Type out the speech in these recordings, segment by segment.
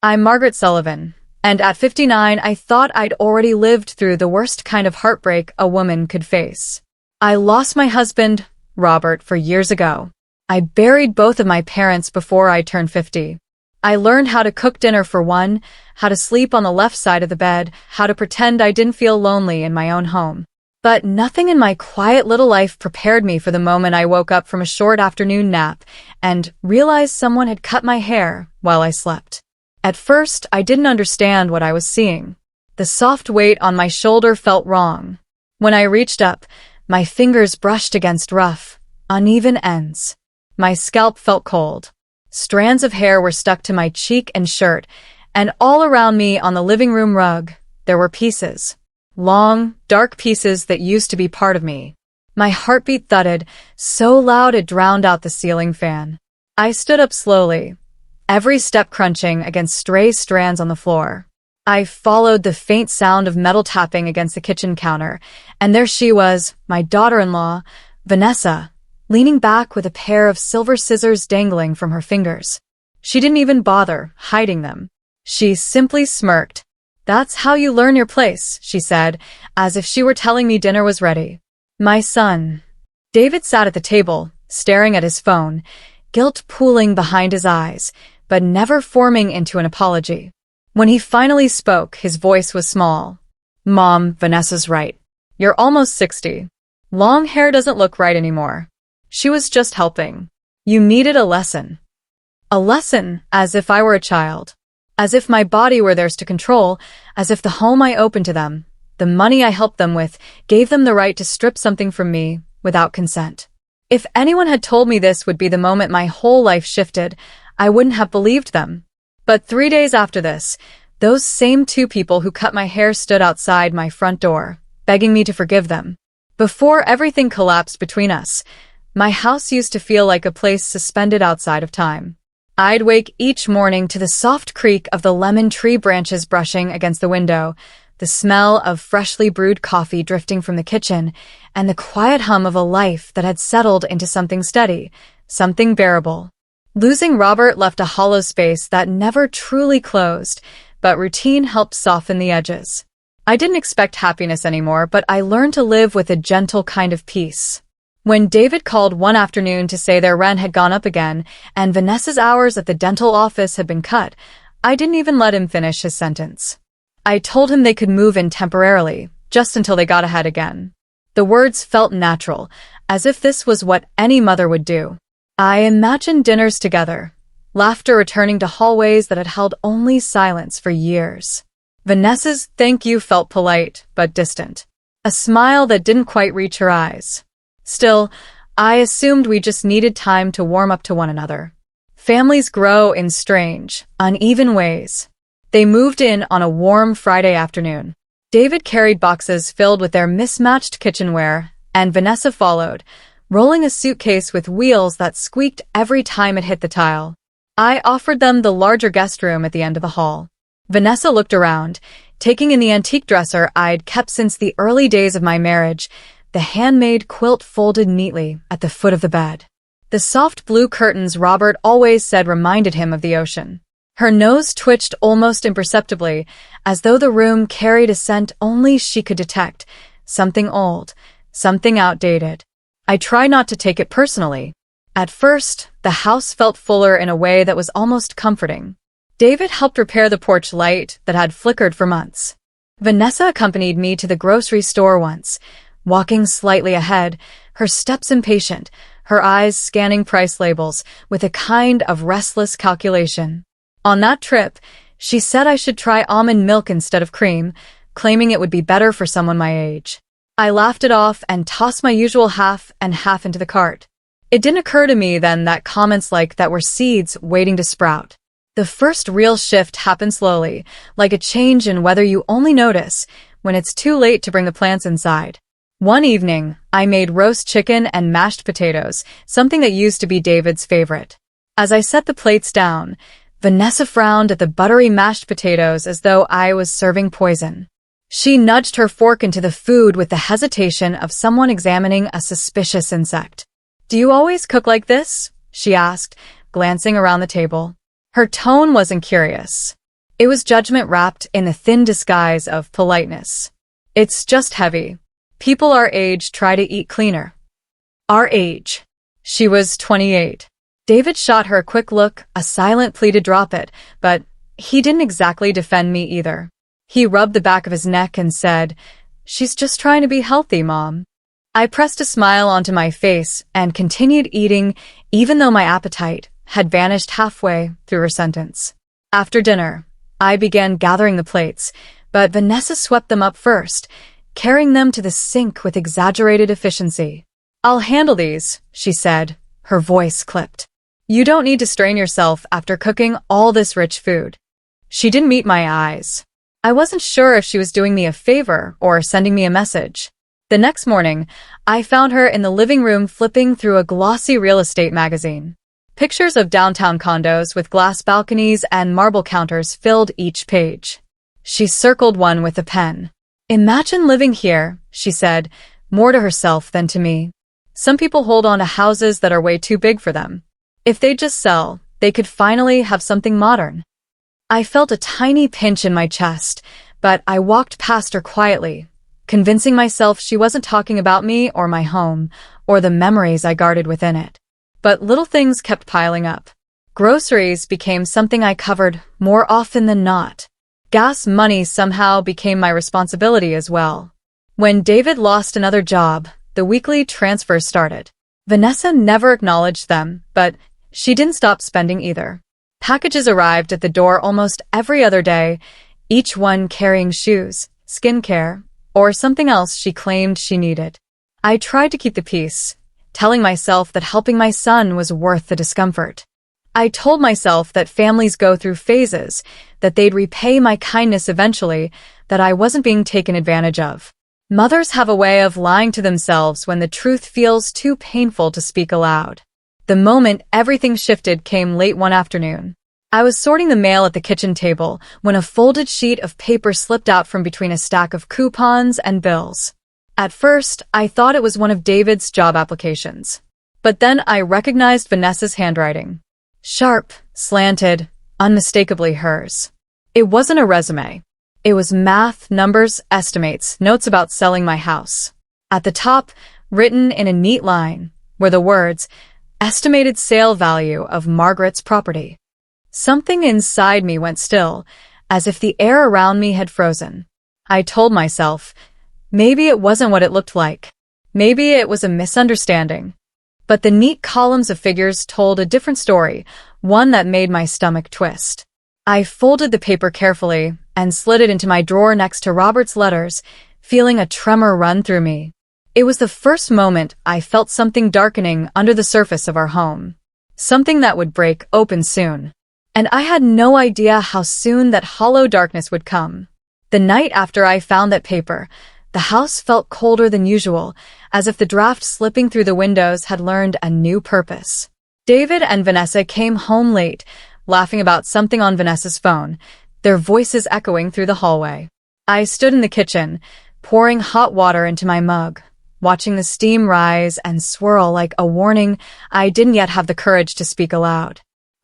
I'm Margaret Sullivan, and at 59 I thought I'd already lived through the worst kind of heartbreak a woman could face. I lost my husband, Robert, 4 years ago. I buried both of my parents before I turned 50. I learned how to cook dinner for one, how to sleep on the left side of the bed, how to pretend I didn't feel lonely in my own home. But nothing in my quiet little life prepared me for the moment I woke up from a short afternoon nap and realized someone had cut my hair while I slept. At first, I didn't understand what I was seeing. The soft weight on my shoulder felt wrong. When I reached up, my fingers brushed against rough, uneven ends. My scalp felt cold. Strands of hair were stuck to my cheek and shirt, and all around me on the living room rug, there were pieces. Long, dark pieces that used to be part of me. My heartbeat thudded, so loud it drowned out the ceiling fan. I stood up slowly, every step crunching against stray strands on the floor. I followed the faint sound of metal tapping against the kitchen counter, and there she was, my daughter-in-law, Vanessa, leaning back with a pair of silver scissors dangling from her fingers. She didn't even bother hiding them. She simply smirked. "That's how you learn your place," she said, as if she were telling me dinner was ready. My son. David sat at the table, staring at his phone, guilt pooling behind his eyes, but never forming into an apology. When he finally spoke, his voice was small. "Mom, Vanessa's right. You're almost 60. Long hair doesn't look right anymore. She was just helping. You needed a lesson." A lesson, as if I were a child. As if my body were theirs to control, as if the home I opened to them, the money I helped them with, gave them the right to strip something from me without consent. If anyone had told me this would be the moment my whole life shifted, I wouldn't have believed them. But 3 days after this, those same two people who cut my hair stood outside my front door, begging me to forgive them. Before everything collapsed between us, my house used to feel like a place suspended outside of time. I'd wake each morning to the soft creak of the lemon tree branches brushing against the window, the smell of freshly brewed coffee drifting from the kitchen, and the quiet hum of a life that had settled into something steady, something bearable. Losing Robert left a hollow space that never truly closed, but routine helped soften the edges. I didn't expect happiness anymore, but I learned to live with a gentle kind of peace. When David called one afternoon to say their rent had gone up again and Vanessa's hours at the dental office had been cut, I didn't even let him finish his sentence. I told him they could move in temporarily, just until they got ahead again. The words felt natural, as if this was what any mother would do. I imagined dinners together, laughter returning to hallways that had held only silence for years. Vanessa's thank you felt polite but distant, a smile that didn't quite reach her eyes. Still, I assumed we just needed time to warm up to one another. Families grow in strange, uneven ways. They moved in on a warm Friday afternoon. David carried boxes filled with their mismatched kitchenware, and Vanessa followed, rolling a suitcase with wheels that squeaked every time it hit the tile. I offered them the larger guest room at the end of the hall. Vanessa looked around, taking in the antique dresser I'd kept since the early days of my marriage, the handmade quilt folded neatly at the foot of the bed. The soft blue curtains Robert always said reminded him of the ocean. Her nose twitched almost imperceptibly, as though the room carried a scent only she could detect, something old, something outdated. I tried not to take it personally. At first, the house felt fuller in a way that was almost comforting. David helped repair the porch light that had flickered for months. Vanessa accompanied me to the grocery store once, walking slightly ahead, her steps impatient, her eyes scanning price labels with a kind of restless calculation. On that trip, she said I should try almond milk instead of cream, claiming it would be better for someone my age. I laughed it off and tossed my usual half and half into the cart. It didn't occur to me then that comments like that were seeds waiting to sprout. The first real shift happened slowly, like a change in weather you only notice when it's too late to bring the plants inside. One evening, I made roast chicken and mashed potatoes, something that used to be David's favorite. As I set the plates down, Vanessa frowned at the buttery mashed potatoes as though I was serving poison. She nudged her fork into the food with the hesitation of someone examining a suspicious insect. "Do you always cook like this?" she asked, glancing around the table. Her tone wasn't curious. It was judgment wrapped in a thin disguise of politeness. It's just heavy. People our age try to eat cleaner. Our age. She was 28. David shot her a quick look, a silent plea to drop it, but he didn't exactly defend me either. He rubbed the back of his neck and said, "She's just trying to be healthy, Mom." I pressed a smile onto my face and continued eating, even though my appetite had vanished halfway through her sentence. After dinner, I began gathering the plates, but Vanessa swept them up first, carrying them to the sink with exaggerated efficiency. "I'll handle these," she said, her voice clipped. "You don't need to strain yourself after cooking all this rich food." She didn't meet my eyes. I wasn't sure if she was doing me a favor or sending me a message. The next morning, I found her in the living room flipping through a glossy real estate magazine. Pictures of downtown condos with glass balconies and marble counters filled each page. She circled one with a pen. "Imagine living here," she said, more to herself than to me. "Some people hold on to houses that are way too big for them. If they just sell, they could finally have something modern." I felt a tiny pinch in my chest, but I walked past her quietly, convincing myself she wasn't talking about me or my home, or the memories I guarded within it. But little things kept piling up. Groceries became something I covered more often than not. Gas money somehow became my responsibility as well. When David lost another job, the weekly transfers started. Vanessa never acknowledged them, but she didn't stop spending either. Packages arrived at the door almost every other day, each one carrying shoes, skincare, or something else she claimed she needed. I tried to keep the peace, telling myself that helping my son was worth the discomfort. I told myself that families go through phases, that they'd repay my kindness eventually, that I wasn't being taken advantage of. Mothers have a way of lying to themselves when the truth feels too painful to speak aloud. The moment everything shifted came late one afternoon. I was sorting the mail at the kitchen table when a folded sheet of paper slipped out from between a stack of coupons and bills. At first, I thought it was one of David's job applications. But then I recognized Vanessa's handwriting. Sharp, slanted, unmistakably hers. It wasn't a resume. It was math, numbers, estimates, notes about selling my house. At the top, written in a neat line, were the words, "Estimated sale value of Margaret's property." Something inside me went still, as if the air around me had frozen. I told myself, maybe it wasn't what it looked like. Maybe it was a misunderstanding. But the neat columns of figures told a different story, one that made my stomach twist. I folded the paper carefully and slid it into my drawer next to Robert's letters, feeling a tremor run through me. It was the first moment I felt something darkening under the surface of our home. Something that would break open soon. And I had no idea how soon that hollow darkness would come. The night after I found that paper, the house felt colder than usual, as if the draft slipping through the windows had learned a new purpose. David and Vanessa came home late, laughing about something on Vanessa's phone, their voices echoing through the hallway. I stood in the kitchen, pouring hot water into my mug, watching the steam rise and swirl like a warning I didn't yet have the courage to speak aloud.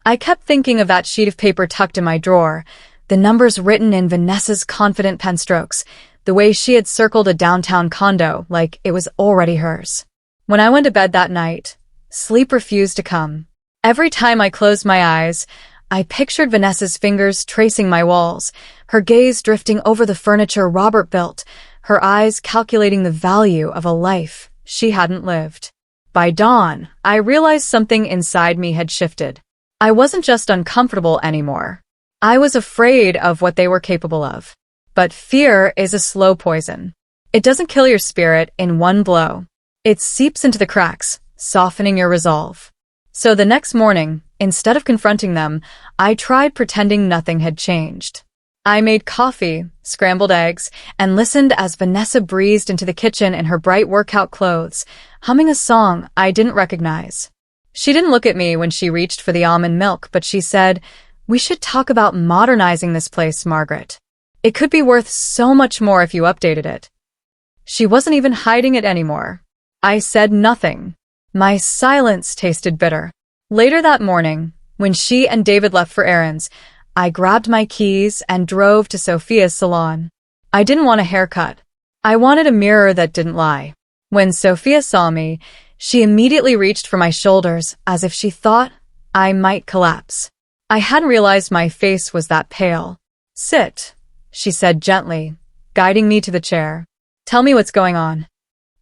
I kept thinking of that sheet of paper tucked in my drawer, the numbers written in Vanessa's confident pen strokes, the way she had circled a downtown condo like it was already hers. When I went to bed that night, sleep refused to come. Every time I closed my eyes, I pictured Vanessa's fingers tracing my walls, her gaze drifting over the furniture Robert built, her eyes calculating the value of a life she hadn't lived. By dawn, I realized something inside me had shifted. I wasn't just uncomfortable anymore. I was afraid of what they were capable of. But fear is a slow poison. It doesn't kill your spirit in one blow. It seeps into the cracks, softening your resolve. So the next morning, instead of confronting them, I tried pretending nothing had changed. I made coffee, scrambled eggs, and listened as Vanessa breezed into the kitchen in her bright workout clothes, humming a song I didn't recognize. She didn't look at me when she reached for the almond milk, but she said, "We should talk about modernizing this place, Margaret. It could be worth so much more if you updated it." She wasn't even hiding it anymore. I said nothing. My silence tasted bitter. Later that morning, when she and David left for errands, I grabbed my keys and drove to Sophia's salon. I didn't want a haircut. I wanted a mirror that didn't lie. When Sophia saw me, she immediately reached for my shoulders as if she thought I might collapse. I hadn't realized my face was that pale. "Sit," she said gently, guiding me to the chair. "Tell me what's going on."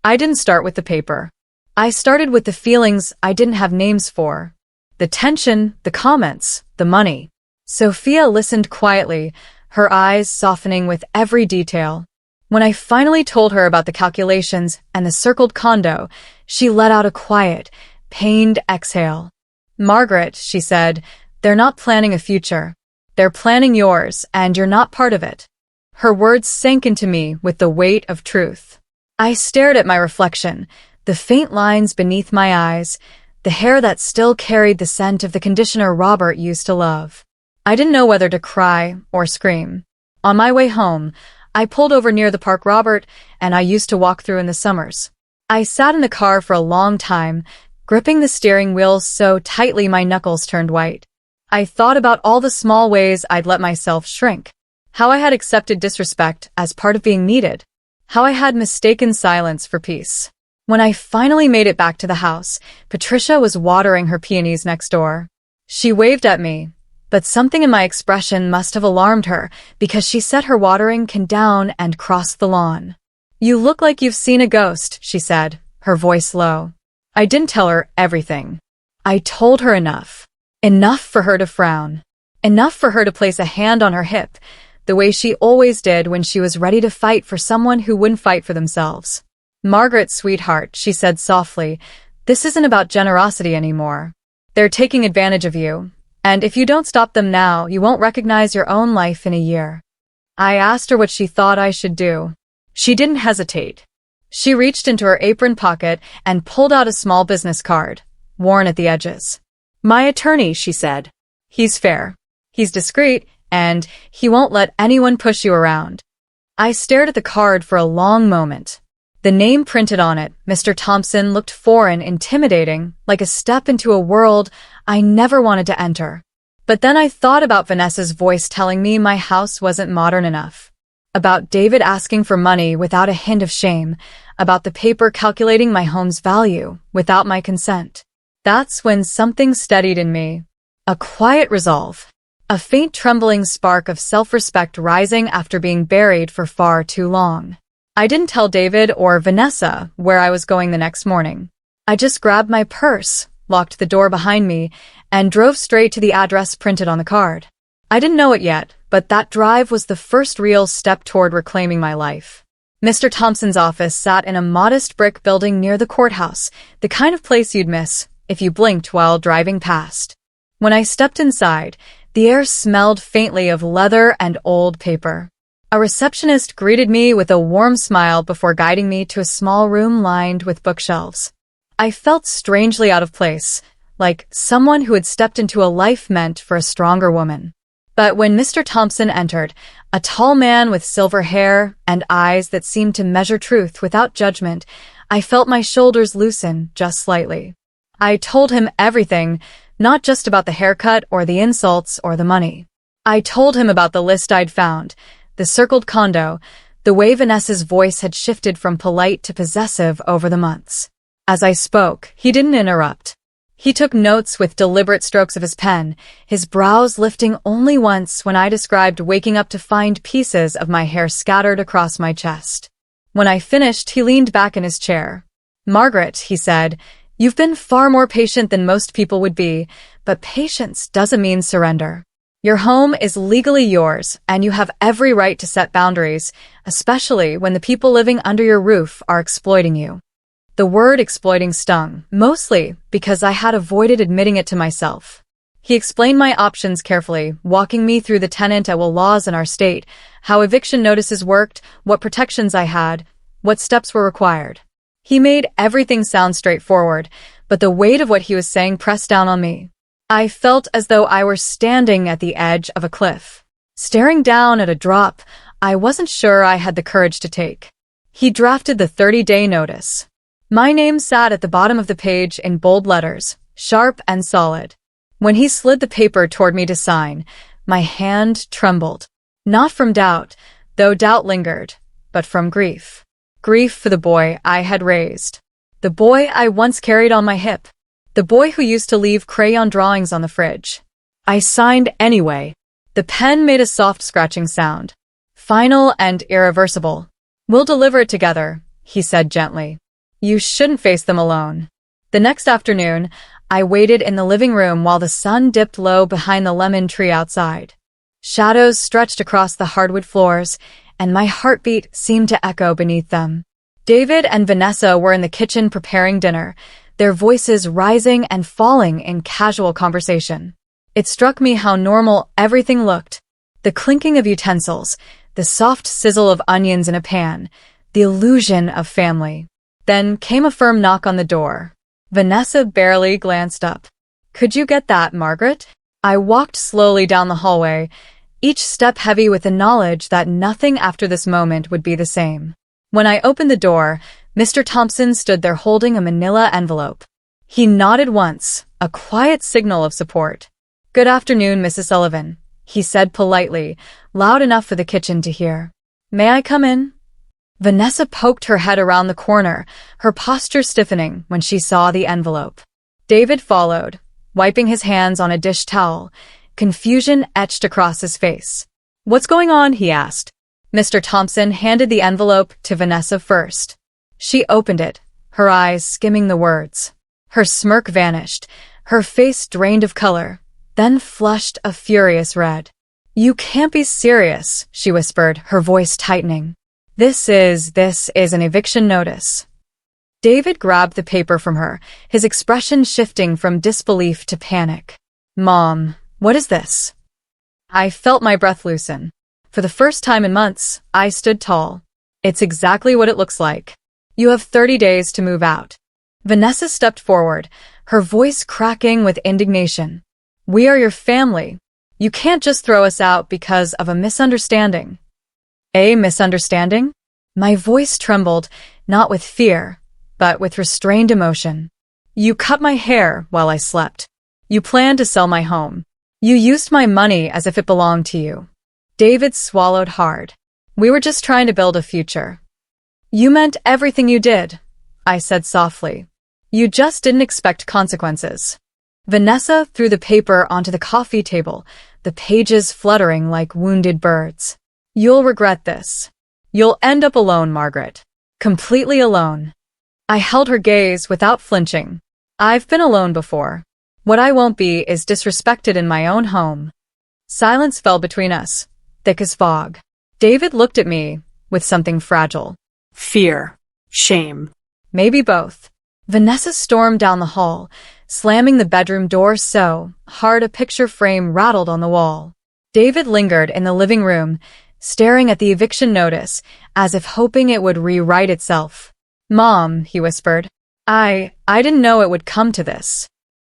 I didn't start with the paper. I started with the feelings I didn't have names for. The tension, the comments, the money. Sophia listened quietly, her eyes softening with every detail. When I finally told her about the calculations and the circled condo, she let out a quiet, pained exhale. "Margaret," she said, "they're not planning a future. They're planning yours, and you're not part of it." Her words sank into me with the weight of truth. I stared at my reflection, the faint lines beneath my eyes, the hair that still carried the scent of the conditioner Robert used to love. I didn't know whether to cry or scream. On my way home, I pulled over near the park Robert and I used to walk through in the summers. I sat in the car for a long time, gripping the steering wheel so tightly my knuckles turned white. I thought about all the small ways I'd let myself shrink, how I had accepted disrespect as part of being needed, how I had mistaken silence for peace. When I finally made it back to the house, Patricia was watering her peonies next door. She waved at me, but something in my expression must have alarmed her because she set her watering can down and crossed the lawn. "You look like you've seen a ghost," she said, her voice low. I didn't tell her everything. I told her enough. Enough for her to frown. Enough for her to place a hand on her hip, the way she always did when she was ready to fight for someone who wouldn't fight for themselves. "Margaret, sweetheart," she said softly, "this isn't about generosity anymore. They're taking advantage of you. And if you don't stop them now, you won't recognize your own life in a year." I asked her what she thought I should do. She didn't hesitate. She reached into her apron pocket and pulled out a small business card, worn at the edges. "My attorney," she said. "He's fair. He's discreet, and he won't let anyone push you around." I stared at the card for a long moment. The name printed on it, Mr. Thompson, looked foreign, intimidating, like a step into a world I never wanted to enter. But then I thought about Vanessa's voice telling me my house wasn't modern enough, about David asking for money without a hint of shame, about the paper calculating my home's value without my consent. That's when something steadied in me. A quiet resolve. A faint trembling spark of self-respect rising after being buried for far too long. I didn't tell David or Vanessa where I was going the next morning. I just grabbed my purse, locked the door behind me, and drove straight to the address printed on the card. I didn't know it yet, but that drive was the first real step toward reclaiming my life. Mr. Thompson's office sat in a modest brick building near the courthouse, the kind of place you'd miss if you blinked while driving past. When I stepped inside, the air smelled faintly of leather and old paper. A receptionist greeted me with a warm smile before guiding me to a small room lined with bookshelves. I felt strangely out of place, like someone who had stepped into a life meant for a stronger woman. But when Mr. Thompson entered, a tall man with silver hair and eyes that seemed to measure truth without judgment, I felt my shoulders loosen just slightly. I told him everything, not just about the haircut or the insults or the money. I told him about the list I'd found, the circled condo, the way Vanessa's voice had shifted from polite to possessive over the months. As I spoke, he didn't interrupt. He took notes with deliberate strokes of his pen, his brows lifting only once when I described waking up to find pieces of my hair scattered across my chest. When I finished, he leaned back in his chair. "Margaret," he said, "you've been far more patient than most people would be, but patience doesn't mean surrender. Your home is legally yours, and you have every right to set boundaries, especially when the people living under your roof are exploiting you." The word exploiting stung, mostly because I had avoided admitting it to myself. He explained my options carefully, walking me through the tenant-at-will laws in our state, how eviction notices worked, what protections I had, what steps were required. He made everything sound straightforward, but the weight of what he was saying pressed down on me. I felt as though I were standing at the edge of a cliff, staring down at a drop I wasn't sure I had the courage to take. He drafted the 30-day notice. My name sat at the bottom of the page in bold letters, sharp and solid. When he slid the paper toward me to sign, My hand trembled. Not from doubt, though doubt lingered, but from grief. Grief for the boy I had raised. The boy I once carried on my hip. The boy who used to leave crayon drawings on the fridge. I signed anyway. The pen made a soft scratching sound. Final and irreversible. We'll deliver it together, he said gently. You shouldn't face them alone. The next afternoon, I waited in the living room while the sun dipped low behind the lemon tree outside. Shadows stretched across the hardwood floors, and my heartbeat seemed to echo beneath them. David and Vanessa were in the kitchen preparing dinner, their voices rising and falling in casual conversation. It struck me how normal everything looked. The clinking of utensils, the soft sizzle of onions in a pan, the illusion of family. Then came a firm knock on the door. Vanessa barely glanced up. Could you get that, Margaret? I walked slowly down the hallway, each step heavy with the knowledge that nothing after this moment would be the same. When I opened the door, Mr. Thompson stood there holding a manila envelope. He nodded once, a quiet signal of support. Good afternoon, Mrs. Sullivan, he said politely, loud enough for the kitchen to hear. May I come in? Vanessa poked her head around the corner, her posture stiffening when she saw the envelope. David followed, wiping his hands on a dish towel, confusion etched across his face. What's going on? He asked. Mr. Thompson handed the envelope to Vanessa first. She opened it, her eyes skimming the words. Her smirk vanished, her face drained of color, then flushed a furious red. You can't be serious, she whispered, her voice tightening. This is an eviction notice. David grabbed the paper from her, his expression shifting from disbelief to panic. Mom, what is this? I felt my breath loosen. For the first time in months, I stood tall. It's exactly what it looks like. You have 30 days to move out. Vanessa stepped forward, her voice cracking with indignation. We are your family. You can't just throw us out because of a misunderstanding. A misunderstanding? My voice trembled, not with fear, but with restrained emotion. You cut my hair while I slept. You planned to sell my home. You used my money as if it belonged to you. David swallowed hard. We were just trying to build a future. You meant everything you did, I said softly. You just didn't expect consequences. Vanessa threw the paper onto the coffee table, the pages fluttering like wounded birds. You'll regret this. You'll end up alone, Margaret. Completely alone. I held her gaze without flinching. I've been alone before. What I won't be is disrespected in my own home. Silence fell between us, thick as fog. David looked at me with something fragile. Fear. Shame. Maybe both. Vanessa stormed down the hall, slamming the bedroom door so hard a picture frame rattled on the wall. David lingered in the living room, staring at the eviction notice as if hoping it would rewrite itself. Mom, he whispered. I didn't know it would come to this.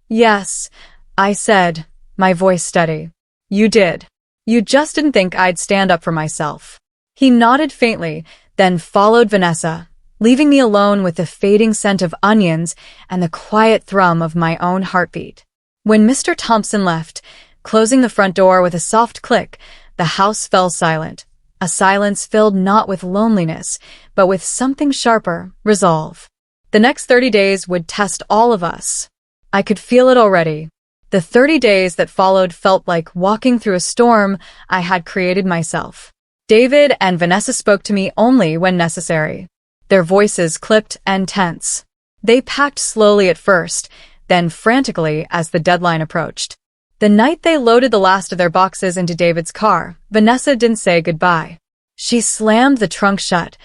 Yes, I said, my voice steady. You did. You just didn't think I'd stand up for myself. He nodded faintly, then followed Vanessa, leaving me alone with the fading scent of onions and the quiet thrum of my own heartbeat. When Mr. Thompson left, closing the front door with a soft click, the house fell silent, a silence filled not with loneliness, but with something sharper, resolve. The next 30 days would test all of us. I could feel it already. The 30 days that followed felt like walking through a storm I had created myself. David and Vanessa spoke to me only when necessary. Their voices clipped and tense. They packed slowly at first, then frantically as the deadline approached. The night they loaded the last of their boxes into David's car, Vanessa didn't say goodbye. She slammed the trunk shut,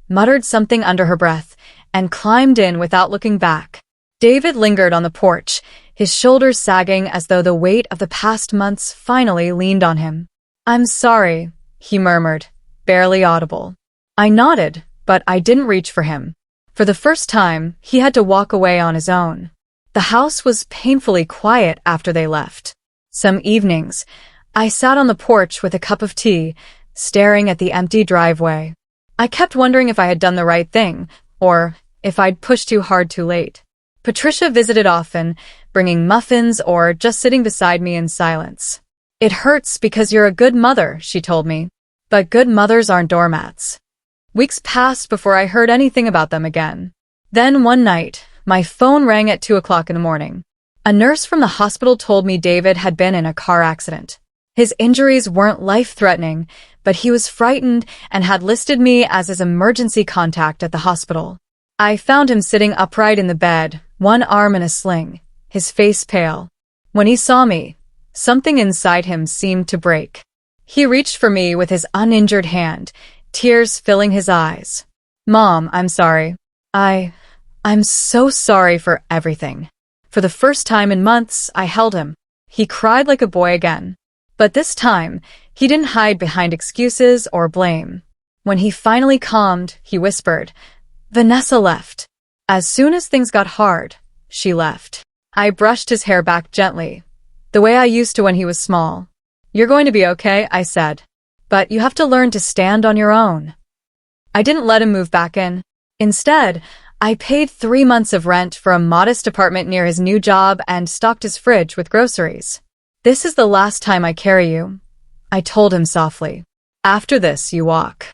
muttered something under her breath, and climbed in without looking back. David lingered on the porch, his shoulders sagging as though the weight of the past months finally leaned on him. I'm sorry, he murmured, barely audible. I nodded, but I didn't reach for him. For the first time, he had to walk away on his own. The house was painfully quiet after they left. Some evenings, I sat on the porch with a cup of tea, staring at the empty driveway. I kept wondering if I had done the right thing, or if I'd pushed too hard too late. Patricia visited often, bringing muffins or just sitting beside me in silence. It hurts because you're a good mother, she told me. But good mothers aren't doormats. Weeks passed before I heard anything about them again. Then one night, my phone rang at 2 o'clock in the morning. A nurse from the hospital told me David had been in a car accident. His injuries weren't life-threatening, but he was frightened and had listed me as his emergency contact at the hospital. I found him sitting upright in the bed, one arm in a sling, his face pale. When he saw me, something inside him seemed to break. He reached for me with his uninjured hand, tears filling his eyes. "Mom, I'm sorry. I'm so sorry for everything." For the first time in months, I held him. He cried like a boy again. But this time, he didn't hide behind excuses or blame. When he finally calmed, he whispered, "Vanessa left." As soon as things got hard, she left. I brushed his hair back gently, the way I used to when he was small. "You're going to be okay," I said. "But you have to learn to stand on your own." I didn't let him move back in. Instead, I paid 3 months of rent for a modest apartment near his new job and stocked his fridge with groceries. "This is the last time I carry you," I told him softly. "After this, you walk."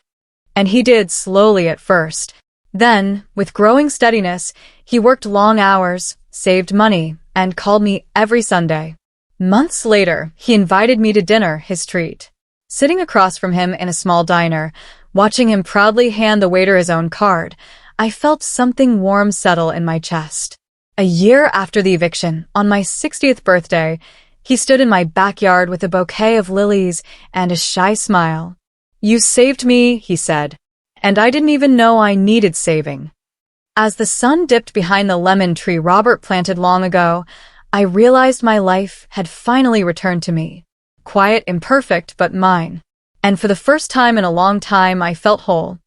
And he did, slowly at first. Then, with growing steadiness, he worked long hours, saved money, and called me every Sunday. Months later, he invited me to dinner, his treat. Sitting across from him in a small diner, watching him proudly hand the waiter his own card, I felt something warm settle in my chest. A year after the eviction, on my 60th birthday, he stood in my backyard with a bouquet of lilies and a shy smile. "You saved me," he said, "and I didn't even know I needed saving." As the sun dipped behind the lemon tree Robert planted long ago, I realized my life had finally returned to me. Quiet, imperfect, but mine. And for the first time in a long time, I felt whole.